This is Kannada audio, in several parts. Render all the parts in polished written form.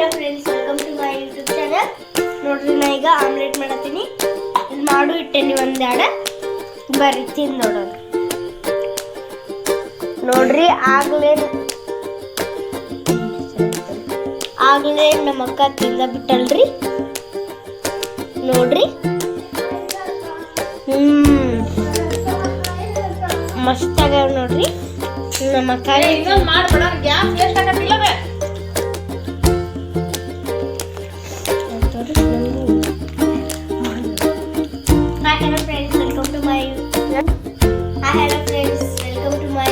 hello friends, welcome to my YouTube channel. ನೋಡ್ರಿ ನಾ ಈಗ ಆಮ್ಲೆಟ್ ಮಾಡತೀನಿ. ಇದು ಮಾಡು ಇಟ್ಟೇನಿ ಒಂದೆರಡ ಬರಿ ತಿಂದು ನೋಡೋದು. ನೋಡ್ರಿ ಆಗ್ಲೇ ನಮ್ಮ ಅಕ್ಕ ತಿಂದ ಬಿಟ್ಟಲ್ರಿ. ನೋಡ್ರಿ ಮಸ್ತ್ ಆಗ್ಯಾವ ನೋಡ್ರಿ. ನಮ್ಮ ಅಕ್ಕ ಇನ್ನೊಂದು ಮಾಡ್ಬೇಡ, ಗ್ಯಾಸ್ ವೇಸ್ಟ್ ಆಗತ್ತಿಲ್ಲ ಬೇ. hello friends, welcome to my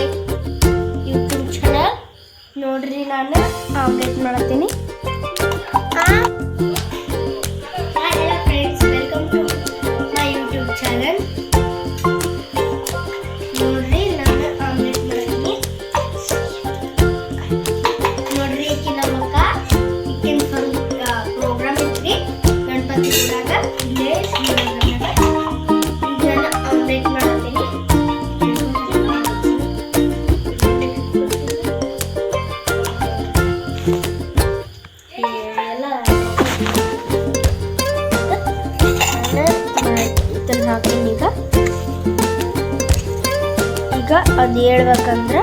YouTube channel. ನೋಡ್ರಿ ನಾನು omelette ಮಾಡತೀನಿ. hello friends, welcome to my YouTube channel. ನೋಡ್ರಿ ನಾನು ಆಮ್ಲೆಟ್ ಮಾಡತೀನಿ. ನೋಡ್ರಿ ಈಕಿ ನಮ್ಮಕ್ಕ ಈಕಿನ ಪ್ರೋಗ್ರಾಮ್ ಇತ್ರಿ ಗಣಪತಿ ಗುಡಿಯಾಗ ಇಲ್ಲೇ ಆಮ್ಲೆಟ್ ಮಾಡತೀನಿ. ಇದನ್ನ ಹಾಕ್ತೀನಿ ಈಗ ಅದು ಹೇಳ್ಬೇಕಂದ್ರೆ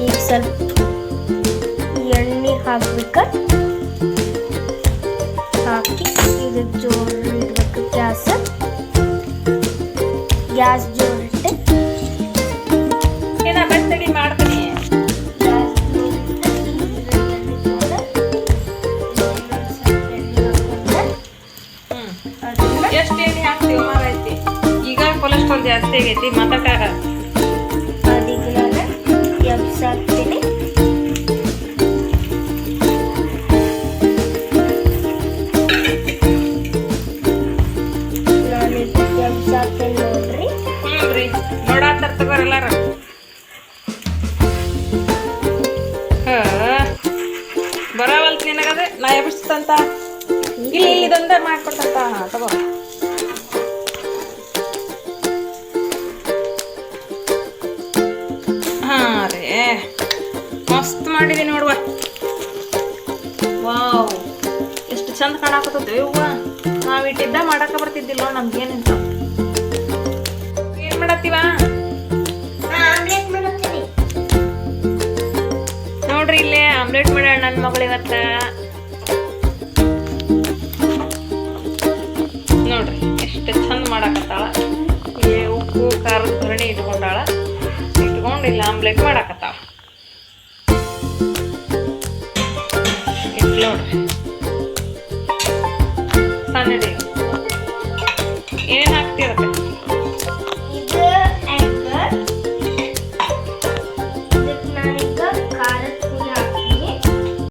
ಈಗ ಸ್ವಲ್ಪ ಎಣ್ಣೆ ಹಾಕ್ಬೇಕ. ಹಾಕಿ ಇದು ಜೋರು ಇಡ್ಬೇಕು. ಗ್ಯಾಸ್ ಜೋರಿಟ್ಟು ಏನ ಬೆತ್ತಡಿ ಮಾಡ್ತೀನಿ. ಎಷ್ಟು ಎಣ್ಣೆ ಹಾಕ್ತೀವಿ ಮಾರೈತಿ. ಈಗ ಕೊಲೆಸ್ಟ್ರಾಲ್ ಜಾಸ್ತಿ ಆಗೈತಿ, ಮಾತಾಡಾಗ ಅದೀಗ ನಾನು ಎಬ್ಸಾಕ್ತೀನಿ. ನಾನು ಎಬ್ಸಾಕ್ತೀನಿ ನೋಡ್ರಿ. ರೀ ನೋಡಾತಾರ ತಗೋರ ಎಲ್ಲಾರ. ಬರವಲ್ತ್ ನಿನಗದೆ ನಾ ಎಬ್ಬಿಸ್ತಂತ. ಇಲ್ಲಿ ಇದೊಂದ ಮಾಡ್ಕೊಟ್ಟಂತ. ತಗೋ ರೇ ಮಸ್ತ್ ಮಾಡಿದೆ ನೋಡುವ. ವಾವ್ ಎಷ್ಟು ಚಂದ ಕಾಣಾಕತ್ತದ ಇವ್ವ. ನಾವ್ ಇಟ್ಟಿದ್ದ ಮಾಡಾಕ ಬರ್ತಿದ್ದಿಲ್ಲ ನಮ್ಗೇನಿಂತ. ಏನ್ ಮಾಡತ್ತೀವ? ಆಮ್ಲೆಟ್ ಮಾಡತ್ತೀನಿ ನೋಡ್ರಿ ಇಲ್ಲೇ ಆಮ್ಲೆಟ್ ಮಾಡ್ಯಾಳ ನನ್ನ ಮಗಳು ಇವತ್ತ. ನೋಡ್ರಿ ಎಷ್ಟು ಚಂದ ಮಾಡಾಕತ್ತಾಳ. ಇಲ್ಲಿ ಉಪ್ಪು ಖಾರದ ಭರಣಿ ಇಟ್ಕೊಂಡಾಳ. ಇಟ್ಕೊಂಡು ಇಲ್ಲಿ ಆಮ್ಲೆಟ್ ಮಾಡಾಕತ್ತಾಳ. ನೋಡ್ರಿ